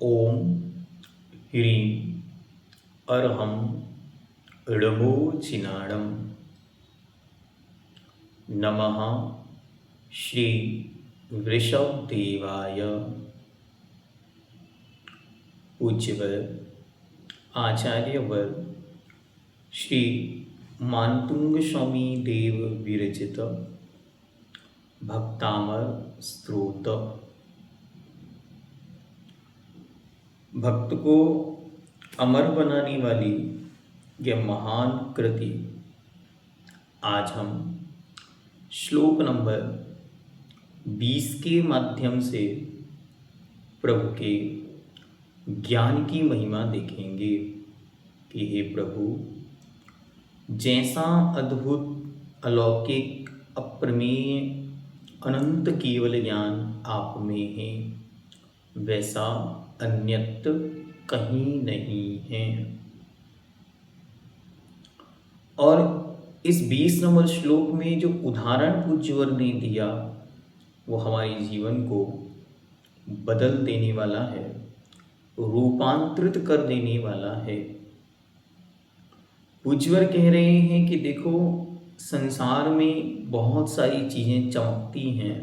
ओम ह्रीं अर्हं ळमोचिनाडं नमः श्री वृषभदेवाय। पूज्यवर आचार्यवर श्री मानतुंग स्वामी देव विरचित भक्तामर स्तोत्र। भक्त को अमर बनाने वाली यह महान कृति आज हम श्लोक नंबर 20 के माध्यम से प्रभु के ज्ञान की महिमा देखेंगे कि हे प्रभु, जैसा अद्भुत अलौकिक अप्रमेय अनंत केवल ज्ञान आप में है, वैसा अन्यत्र कहीं नहीं है। और इस 20 नंबर श्लोक में जो उदाहरण पूज्यवर ने दिया वो हमारे जीवन को बदल देने वाला है, रूपांतरित कर देने वाला है। पूज्यवर कह रहे हैं कि देखो, संसार में बहुत सारी चीज़ें चमकती हैं,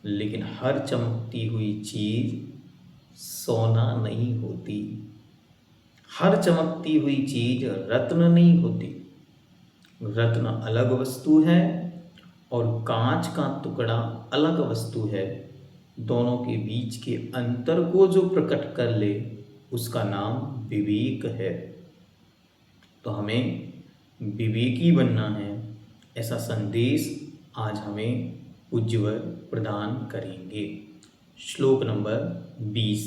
लेकिन हर चमकती हुई चीज़ सोना नहीं होती। हर चमकती हुई चीज़ रत्न नहीं होती। रत्न अलग वस्तु है और कांच का टुकड़ा अलग वस्तु है। दोनों के बीच के अंतर को जो प्रकट कर ले उसका नाम विवेक है। तो हमें विवेकी बनना है, ऐसा संदेश आज हमें पूज्यवर प्रदान करेंगे। श्लोक नंबर 20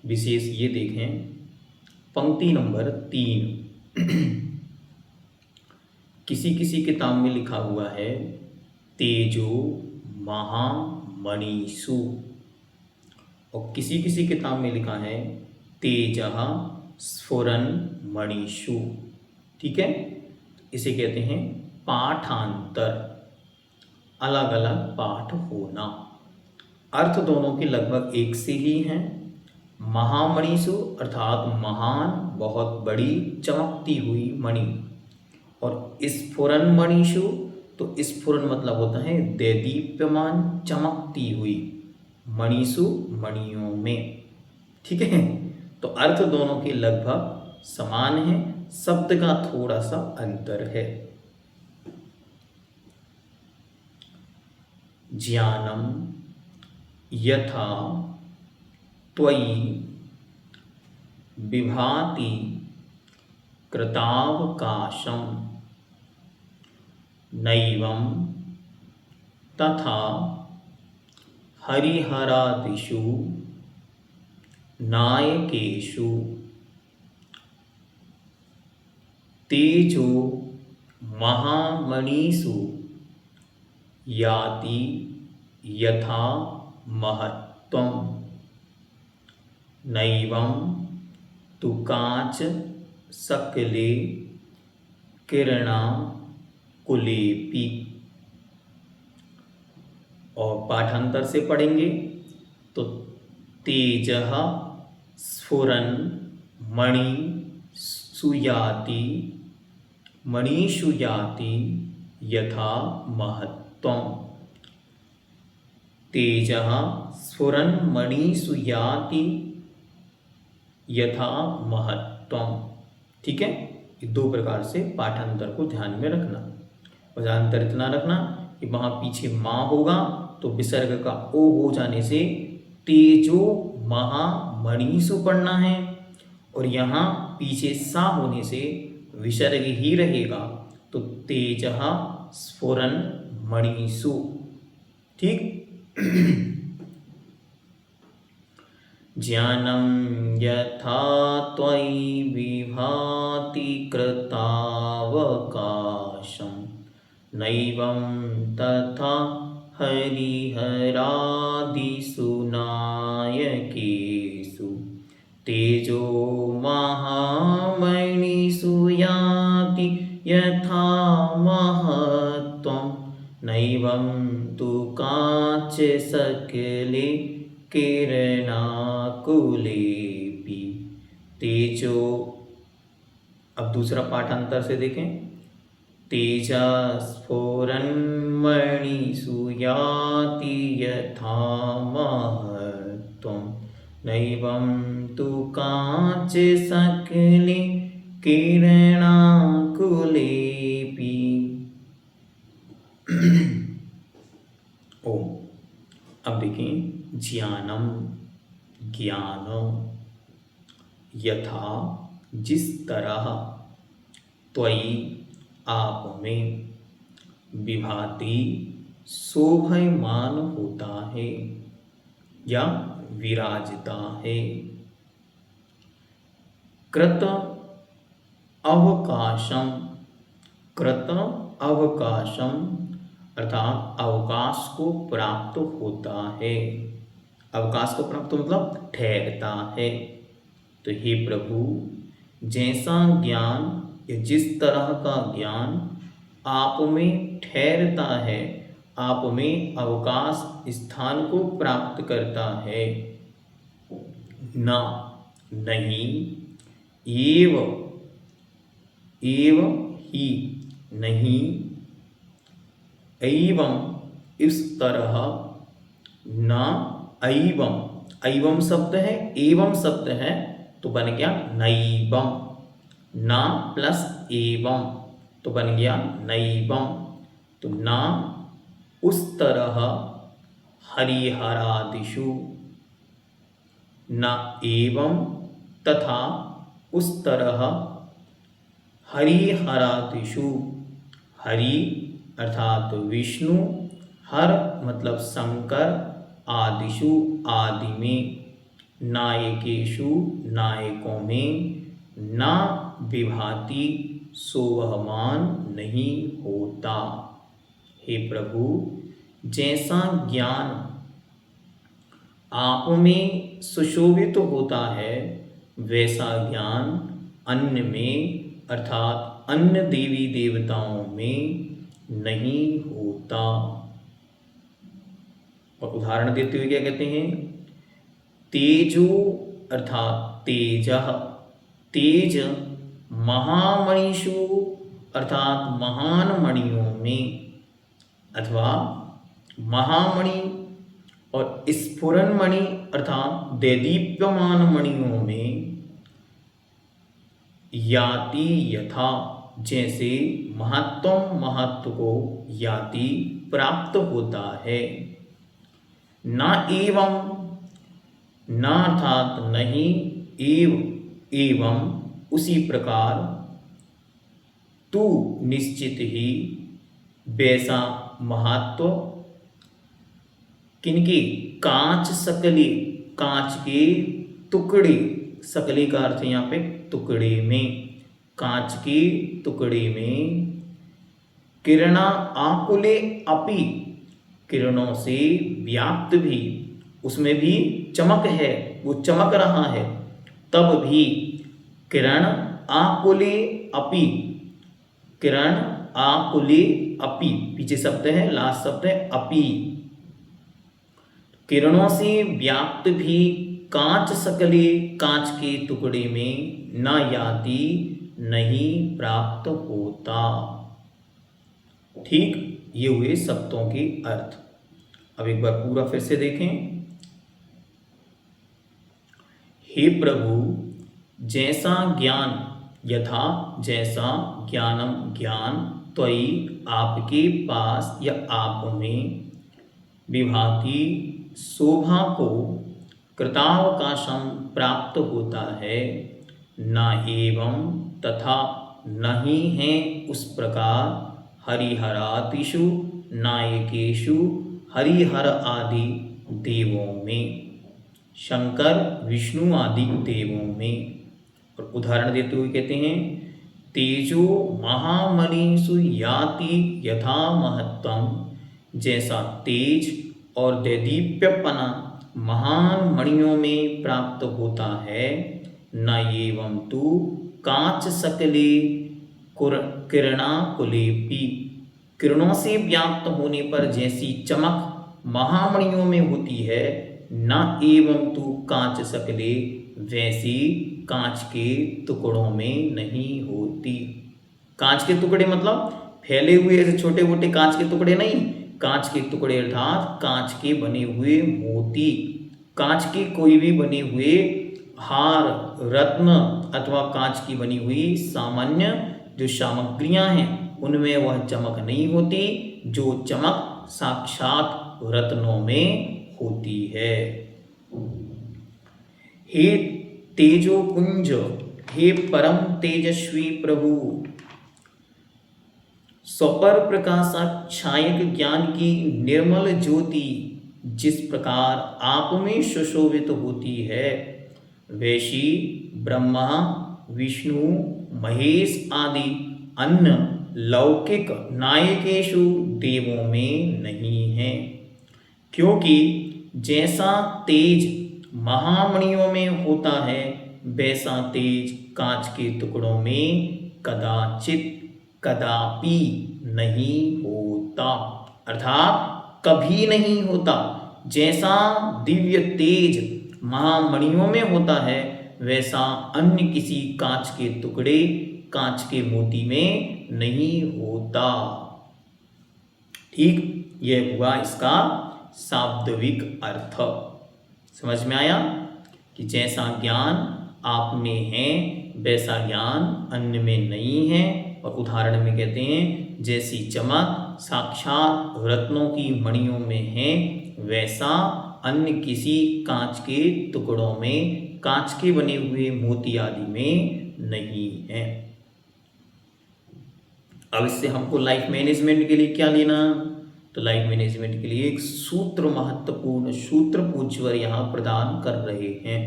विशेष ये देखें, पंक्ति नंबर 3 किसी किसी किताब में लिखा हुआ है तेजो महामणिषु, और किसी किसी किताब में लिखा है तेजः स्फुरन् मणिषु। ठीक है, इसे कहते हैं पाठांतर, अलग अलग पाठ होना। अर्थ दोनों के लगभग एक से ही हैं। महामणिषु अर्थात महान, बहुत बड़ी चमकती हुई मणि, और स्फुरन् मणिषु तो स्फुरन् मतलब होता है दैदीप्यमान, चमकती हुई। मणिषु मणियों में। ठीक है, तो अर्थ दोनों के लगभग समान है, शब्द का थोड़ा सा अंतर है। ज्ञानम यथा त्वयि विभाति कृतावकाशं नैवं तथा हरिहरादिषु नायकेषु तेजो महामणिषु याति यथा महत्त्वं नैवं तु कांच सकले किरणा कुलेपि। और पाठांतर से पढ़ेंगे तो तेजः स्फुरन् मणिषु याति, मणिषु याति यथा महत्त्वम्। तेजः स्फुरन् मणिषु याति यथा महत्त्वम्। ठीक है, ये दो प्रकार से पाठांतर को ध्यान में रखना। पाठांतर इतना रखना कि वहाँ पीछे माँ होगा तो विसर्ग का ओ हो जाने से तेजो महामणिषु पढ़ना है, और यहाँ पीछे सा होने से विसर्ग ही रहेगा तो तेजः स्फुरन् मणिषु। ठीक। ज्ञानं यथा त्वयि विभाति कृतावकाशं नैवं तथा हरिहरादिषु नायकेषु तेजो महामणिषु याति यथा महत्त्वं नैवं तु कांच सकले किरणाकुलेपि तेजो। अब दूसरा पाठांतर से देखें। तेजस्फुरन्मणिषु याति यथा महत्त्वं नैवं तु काञ्चि सकले किरणाकुलेपि। ओम। अब देखें, ज्ञानम ज्ञान, यथा जिस तरह, त्वयि आप में, विभाति शोभायमान होता है या विराजता है। कृत अवकाशम, कृत अवकाशम अर्थात अवकाश को प्राप्त होता है। अवकाश को प्राप्त मतलब ठहरता है। तो हे प्रभु, जैसा ज्ञान या जिस तरह का ज्ञान आप में ठहरता है, आप में अवकाश स्थान को प्राप्त करता है, ना नहीं, एव ही नहीं, एवं इस तरह, ना एवं, एवं शब्द है, एवं शब्द है, तो बन गया नैवं, ना प्लस एवं तो बन गया नैवं। तो ना उस तरह हरिहरादिषु, न एवं तथा उस तरह हरिहरादिषु, हरि अर्थात विष्णु, हर मतलब शंकर, आदिषु आदि में, नायकेषु नायकों में, ना विभाति शोभमान नहीं होता। हे प्रभु, जैसा ज्ञान आप में सुशोभित होता है, वैसा ज्ञान अन्य में अर्थात अन्य देवी देवताओं में नहीं होता। और उदाहरण देते हुए क्या कहते हैं? तेजो अर्थात तेजः, तेज महामणिषु अर्थात महान मणियों में, अथवा महामणि और स्फुरन मणि अर्थात दैदीप्यमान मणियों में, याति यथा जैसे महत्व को याति प्राप्त होता है, ना एवं, ना अर्थात नहीं, एवं उसी प्रकार, तू निश्चित ही, वैसा महत्व किनके? कांच सकले, कांच के टुकड़े, सकले का अर्थ यहाँ पे टुकड़े में, कांच के टुकड़े में, किरणा आकुले अपि किरणों से व्याप्त भी, उसमें भी चमक है, वो चमक रहा है, तब भी किरण आकुले अपि, किरण आकुले अपि, पीछे शब्द है, लास्ट शब्द है अपि, किरणों से व्याप्त भी कांच सकले, कांच के टुकड़े में, न याति नहीं प्राप्त होता। ठीक, ये हुए शब्दों के अर्थ। अब एक बार पूरा फिर से देखें। हे प्रभु, जैसा ज्ञान, यथा जैसा, ज्ञानम ज्ञान, त्वयि आपके पास या आप में, विभाति शोभा को, कृतावकाशम प्राप्त होता है, न एवं तथा नहीं है उस प्रकार, हरिहरादिषु नायकेषु हरिहर आदि देवों में, शंकर विष्णु आदि देवों में। और उदाहरण देते हुए कहते हैं, तेजो महामणिषु याति यथा महत्वम, जैसा तेज और दैदीप्यपना महान मणियों में प्राप्त होता है, न एवं तु कांच सकले किरणाकुलेपि, किरणों से व्याप्त होने पर जैसी चमक महामणियों में होती है, न एवं तू कांच सकले, वैसी कांच के टुकड़ों में नहीं होती। कांच के टुकड़े मतलब फैले हुए ऐसे छोटे मोटे कांच के टुकड़े नहीं, कांच के टुकड़े अर्थात कांच के बने हुए मोती, कांच के कोई भी बने हुए हार, रत्न अथवा कांच की बनी हुई सामान्य जो सामग्रियां हैं उनमें वह चमक नहीं होती जो चमक साक्षात रत्नों में होती है। हे तेजोपुंज, हे परम तेजस्वी प्रभु, स्वपर प्रकाशाच्छायक ज्ञान की निर्मल ज्योति जिस प्रकार आप में सुशोभित होती है, वैसी ब्रह्मा, विष्णु, महेश आदि अन्य लौकिक नायकेशु देवों में नहीं है। क्योंकि जैसा तेज महामणियों में होता है, वैसा तेज कांच के टुकड़ों में कदाचित कदापि नहीं होता, अर्थात कभी नहीं होता। जैसा दिव्य तेज महामणियों में होता है, वैसा अन्य किसी कांच के टुकड़े, कांच के मोती में नहीं होता। ठीक, यह हुआ इसका शाब्दिक अर्थ। समझ में आया कि जैसा ज्ञान आप में है वैसा ज्ञान अन्य में नहीं है। और उदाहरण में कहते हैं जैसी चमक साक्षात रत्नों की मणियों में है, वैसा अन्य किसी कांच के टुकड़ों में, कांच के बने हुए मोती आदि में नहीं है। अब इससे हमको लाइफ मैनेजमेंट के लिए क्या लेना, तो लाइफ मैनेजमेंट के लिए एक सूत्र, महत्वपूर्ण सूत्र पूज्यवर यहाँ प्रदान कर रहे हैं।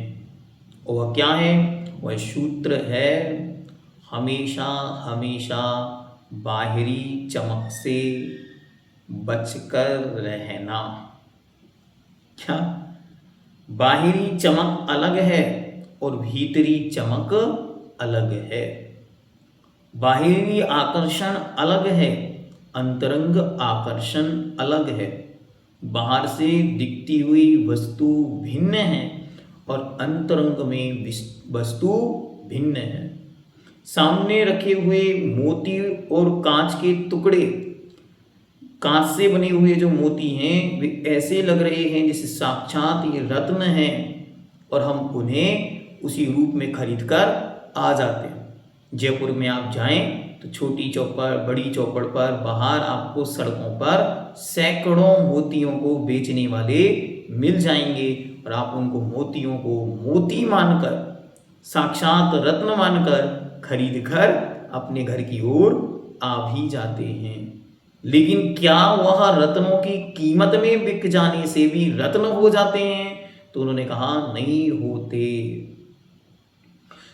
और वह क्या है, वह सूत्र है हमेशा हमेशा बाहरी चमक से बचकर रहना। क्या, बाहरी चमक अलग है और भीतरी चमक अलग है। बाहरी आकर्षण अलग है, अंतरंग आकर्षण अलग है। बाहर से दिखती हुई वस्तु भिन्न है और अंतरंग में वस्तु भिन्न है। सामने रखे हुए मोती और कांच के टुकड़े, कांच से बने हुए जो मोती हैं वे ऐसे लग रहे हैं जैसे साक्षात ये रत्न हैं, और हम उन्हें उसी रूप में खरीद कर आ जाते हैं। जयपुर में आप जाएं तो छोटी चौपड़, बड़ी चौपड़ पर बाहर आपको सड़कों पर सैकड़ों मोतियों को बेचने वाले मिल जाएंगे, और आप उनको मोतियों को मोती मानकर, साक्षात रत्न मानकर खरीद कर अपने घर की ओर आ भी जाते हैं। लेकिन क्या वह रत्नों की कीमत में बिक जाने से भी रत्न हो जाते हैं, तो उन्होंने कहा नहीं होते।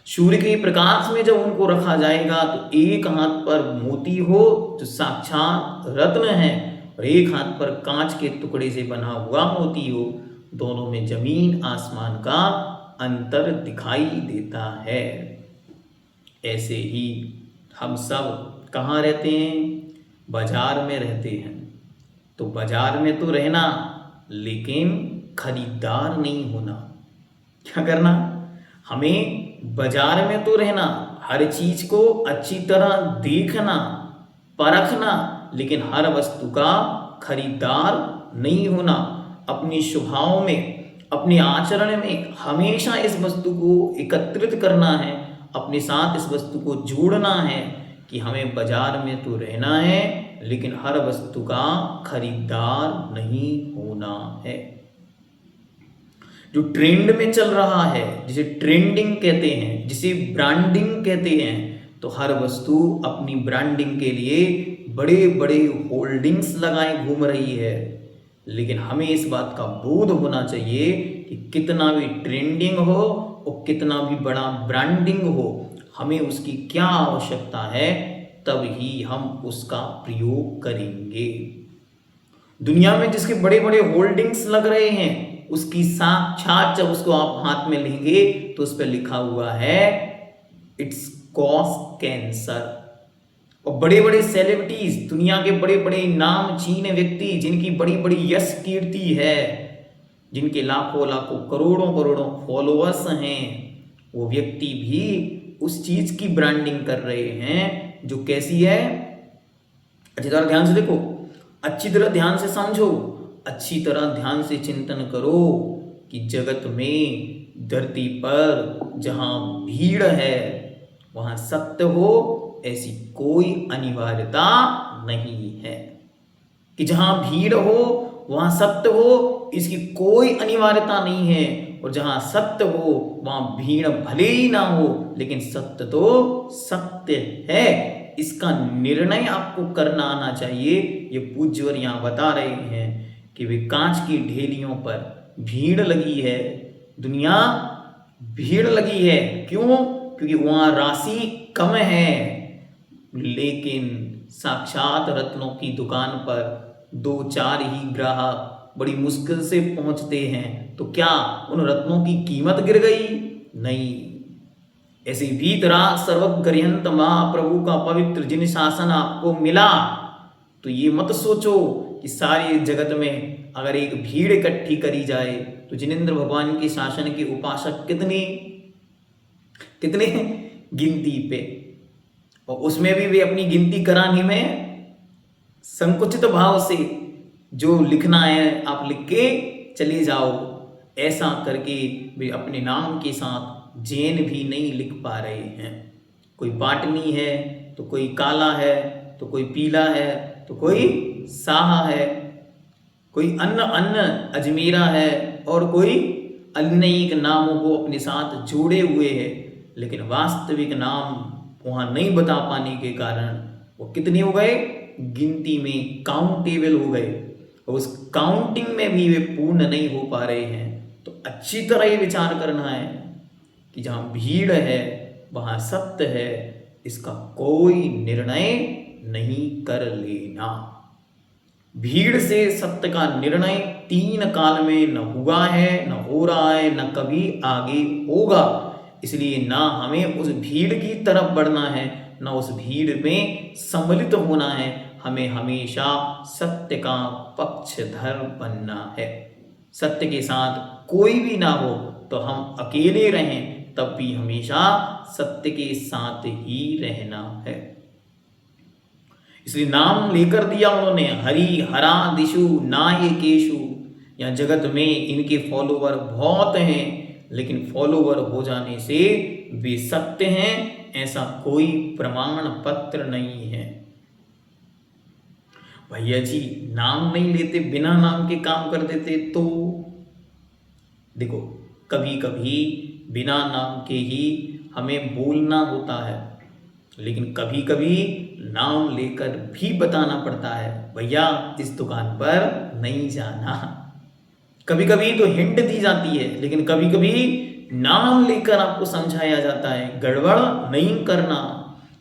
सूर्य के प्रकाश में जब उनको रखा जाएगा तो एक हाथ पर मोती हो जो साक्षात रत्न है, और एक हाथ पर कांच के टुकड़े से बना हुआ मोती हो, दोनों में जमीन आसमान का अंतर दिखाई देता है। ऐसे ही हम सब कहाँ रहते हैं, बाजार में रहते हैं। तो बाजार में तो रहना, लेकिन खरीदार नहीं होना। क्या करना, हमें बाजार में तो रहना, हर चीज को अच्छी तरह देखना, परखना, लेकिन हर वस्तु का खरीदार नहीं होना। अपने स्वभाव में, अपने आचरण में हमेशा इस वस्तु को एकत्रित करना है, अपने साथ इस वस्तु को जोड़ना है कि हमें बाजार में तो रहना है, लेकिन हर वस्तु का खरीदार नहीं होना है। जो ट्रेंड में चल रहा है, जिसे ट्रेंडिंग कहते हैं, जिसे ब्रांडिंग कहते हैं, तो हर वस्तु अपनी ब्रांडिंग के लिए बड़े बड़े होल्डिंग्स लगाए घूम रही है। लेकिन हमें इस बात का बोध होना चाहिए कि कितना भी ट्रेंडिंग हो और कितना भी बड़ा ब्रांडिंग हो, हमें उसकी क्या आवश्यकता है, तब ही हम उसका प्रयोग करेंगे। दुनिया में जिसके बड़े बड़े होल्डिंग्स लग रहे हैं, उसकी साक्षात जब उसको आप हाथ में लेंगे तो उस पर लिखा हुआ है इट्स कॉज कैंसर। और बड़े बड़े सेलिब्रिटीज, दुनिया के बड़े बड़े नाम चीन व्यक्ति जिनकी बड़ी बड़ी यश कीर्ति है, जिनके लाखों लाखों करोड़ों करोड़ों फॉलोअर्स हैं, वो व्यक्ति भी उस चीज की ब्रांडिंग कर रहे हैं जो कैसी है। अच्छी तरह ध्यान से देखो, अच्छी तरह ध्यान से समझो, अच्छी तरह ध्यान से चिंतन करो कि जगत में, धरती पर जहां भीड़ है वहां सत्य हो, ऐसी कोई अनिवार्यता नहीं है। कि जहां भीड़ हो वहां सत्य हो, इसकी कोई अनिवार्यता नहीं है। और जहां सत्य हो वहां भीड़ भले ही ना हो, लेकिन सत्य तो सत्य है, इसका निर्णय आपको करना आना चाहिए। ये पूज्यवर यहाँ बता रहे हैं कि वे कांच की ढेलियों पर भीड़ लगी है, दुनिया भीड़ लगी है। क्यों? क्योंकि वहां राशि कम है, लेकिन साक्षात रत्नों की दुकान पर दो चार ही ग्राहक बड़ी मुश्किल से पहुंचते हैं। तो क्या उन रत्नों की कीमत गिर गई? नहीं। ऐसे भीतरा सर्वगर्हंत महाप्रभु का पवित्र जिन शासन आपको मिला, तो ये मत सोचो कि सारे जगत में अगर एक भीड़ इकट्ठी करी जाए तो जिनेंद्र भगवान के शासन के उपासक कितने कितने गिनती पे, और उसमें भी वे अपनी गिनती कराने में संकुचित भाव से जो लिखना है आप लिख के चले जाओ। ऐसा करके वे अपने नाम के साथ जैन भी नहीं लिख पा रहे हैं। कोई पाटनी है तो कोई काला है, तो कोई पीला है, तो कोई साहा है, कोई अन्य अन्य अजमेरा है, और कोई अनेक नामों को अपने साथ जोड़े हुए है। लेकिन वास्तविक नाम वहां नहीं बता पाने के कारण वो कितने हो गए? गिनती में काउंटेबल हो गए, और उस काउंटिंग में भी वे पूर्ण नहीं हो पा रहे हैं। तो अच्छी तरह ये विचार करना है कि जहां भीड़ है वहां सत्य है, इसका कोई निर्णय नहीं कर लेना। भीड़ से सत्य का निर्णय 3 काल में न हुआ है, न हो रहा है, न कभी आगे होगा। इसलिए ना हमें उस भीड़ की तरफ बढ़ना है, न उस भीड़ में सम्मिलित होना है। हमें हमेशा सत्य का पक्षधर बनना है। सत्य के साथ कोई भी ना हो तो हम अकेले रहें, तब भी हमेशा सत्य के साथ ही रहना है। इसलिए नाम लेकर दिया उन्होंने, हरि हरा दिशु नायकेशु। यहाँ जगत में इनके फॉलोवर बहुत हैं, लेकिन फॉलोवर हो जाने से वे सत्य हैं ऐसा कोई प्रमाण पत्र नहीं है। भैया जी नाम नहीं लेते, बिना नाम के काम कर देते तो देखो, कभी कभी बिना नाम के ही हमें बोलना होता है, लेकिन कभी कभी नाम लेकर भी बताना पड़ता है, भैया इस दुकान पर नहीं जाना। कभी कभी तो हिंट दी जाती है, लेकिन कभी कभी नाम लेकर आपको समझाया जाता है, गड़बड़ नहीं करना।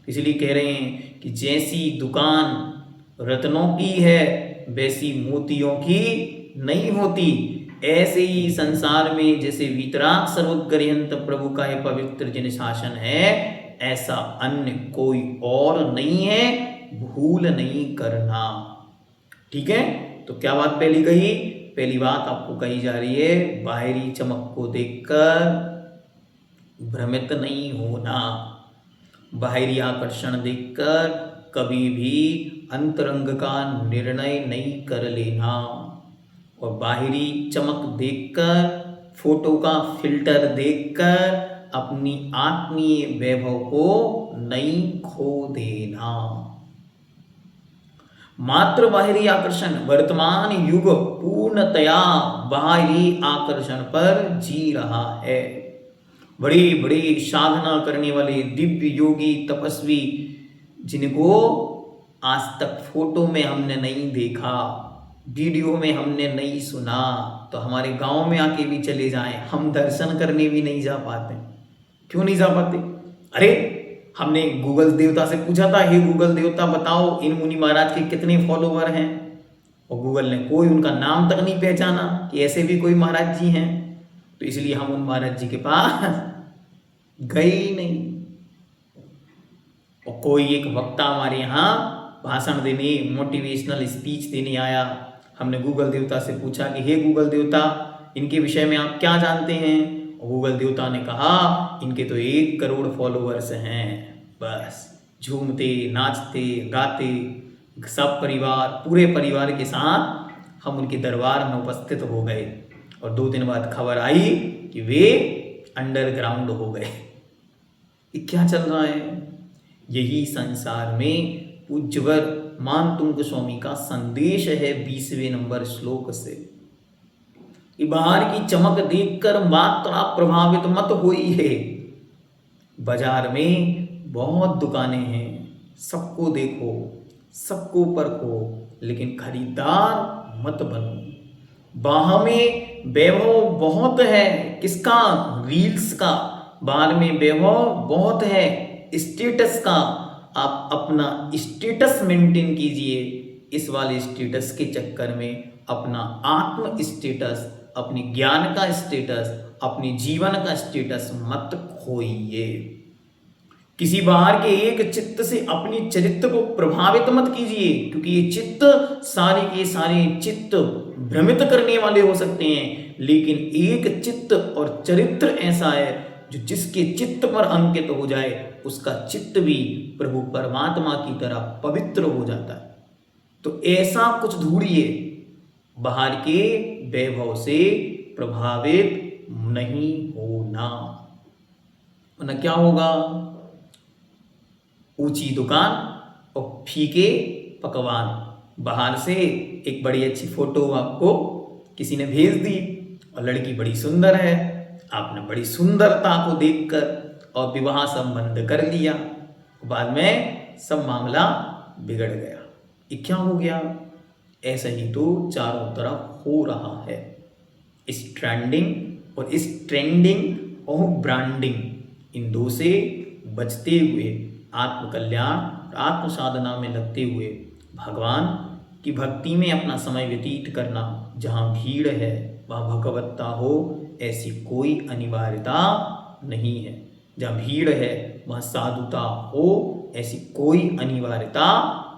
इसलिए कह रहे हैं कि जैसी दुकान रत्नों की है वैसी मोतियों की नहीं होती। ऐसे ही संसार में जैसे वीतराग सर्वोत्कर्षंत प्रभु का यह पवित्र जिन शासन है, ऐसा अन्य कोई और नहीं है, भूल नहीं करना। ठीक है, तो क्या बात पहली कही? पहली बात आपको कही जा रही है, बाहरी चमक को देखकर भ्रमित नहीं होना, बाहरी आकर्षण देखकर कभी भी अंतरंग का निर्णय नहीं कर लेना, और बाहरी चमक देखकर, फोटो का फिल्टर देखकर अपनी आत्मीय वैभव को नहीं खो देना। मात्र बाहरी आकर्षण, वर्तमान युग पूर्णतया बाहरी आकर्षण पर जी रहा है। बड़ी बड़ी साधना करने वाले दिव्य योगी तपस्वी, जिनको आज तक फोटो में हमने नहीं देखा, वीडियो में हमने नहीं सुना, तो हमारे गांव में आके भी चले जाएं, हम दर्शन करने भी नहीं जा पाते। क्यों नहीं जा पाते? अरे हमने गूगल देवता से पूछा था, हे गूगल देवता बताओ इन मुनि महाराज के कितने फॉलोवर हैं, और गूगल ने कोई उनका नाम तक नहीं पहचाना कि ऐसे भी कोई महाराज जी हैं। तो इसलिए हम उन महाराज जी के पास गए ही नहीं। और कोई एक वक्ता हमारे यहाँ भाषण देने, मोटिवेशनल स्पीच देने आया, हमने गूगल देवता से पूछा कि हे गूगल देवता इनके विषय में आप क्या जानते हैं? गूगल देवता ने कहा इनके तो 1 करोड़ फॉलोअर्स हैं। बस झूमते नाचते गाते सब परिवार, पूरे परिवार के साथ हम उनके दरबार में उपस्थित हो गए और 2 दिन बाद खबर आई कि वे अंडरग्राउंड हो गए। ये क्या चल रहा है? यही संसार में पूज्यवर मानतुंग स्वामी का संदेश है 20वें नंबर श्लोक से। कि बाहर की चमक देखकर मात्रा प्रभावित मत होई है। बाजार में बहुत दुकानें हैं, सबको देखो, सबको परखो, लेकिन खरीदार मत बनो। बाहर में वैभव बहुत है, किसका? रील्स का। बाहर में वैभव बहुत है, स्टेटस का। आप अपना स्टेटस मेंटेन कीजिए। इस वाले स्टेटस के चक्कर में अपना आत्म स्टेटस, अपने ज्ञान का स्टेटस, अपने जीवन का स्टेटस मत खोइए। किसी बाहर के एक चित्त से अपनी चरित्र को प्रभावित मत कीजिए, क्योंकि ये चित्त सारे के सारे चित्त भ्रमित करने वाले हो सकते हैं, लेकिन एक चित्त और चरित्र ऐसा है जो जिसके चित्त पर अंकित हो जाए उसका चित्त भी प्रभु परमात्मा की तरह पवित्र हो जाता है। तो ऐसा कुछ ढूंढिए, बाहर के वैभव से प्रभावित नहीं होना, वरना क्या होगा? ऊंची दुकान और फीके पकवान। बाहर से एक बड़ी अच्छी फोटो आपको किसी ने भेज दी और लड़की बड़ी सुंदर है, आपने बड़ी सुंदरता को देखकर और विवाह संबंध कर लिया, बाद में सब मामला बिगड़ गया। ये क्या हो गया? ऐसा ही तो चारों तरफ हो रहा है। इस ट्रेंडिंग और इस ट्रेंडिंग और ब्रांडिंग, इन दो से बचते हुए आत्म कल्याण, आत्म साधना में लगते हुए भगवान की भक्ति में अपना समय व्यतीत करना। जहाँ भीड़ है वहाँ भगवत्ता हो, ऐसी कोई अनिवार्यता नहीं है। जहाँ भीड़ है वहाँ साधुता हो, ऐसी कोई अनिवार्यता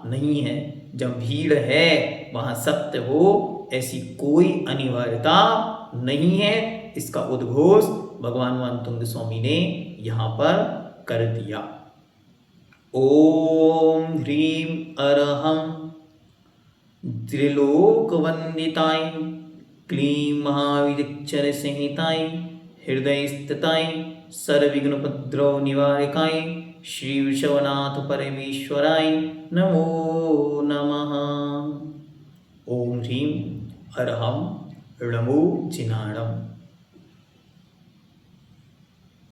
नहीं है। जहाँ भीड़ है वहाँ सत्य हो, ऐसी कोई अनिवार्यता नहीं है। इसका उद्घोष भगवान मानतुंग स्वामी ने यहाँ पर कर दिया। ओम ह्रीं अरहं त्रिलोकवंदिताय क्लीं महाविचर संहिताय हृदय स्थिताय सर्वविघ्नोपद्रव निवारकाय श्री विश्वनाथ परमेश्वराय नमो नमः। ओम ह्रीं अरहं नमो जिनाणम्।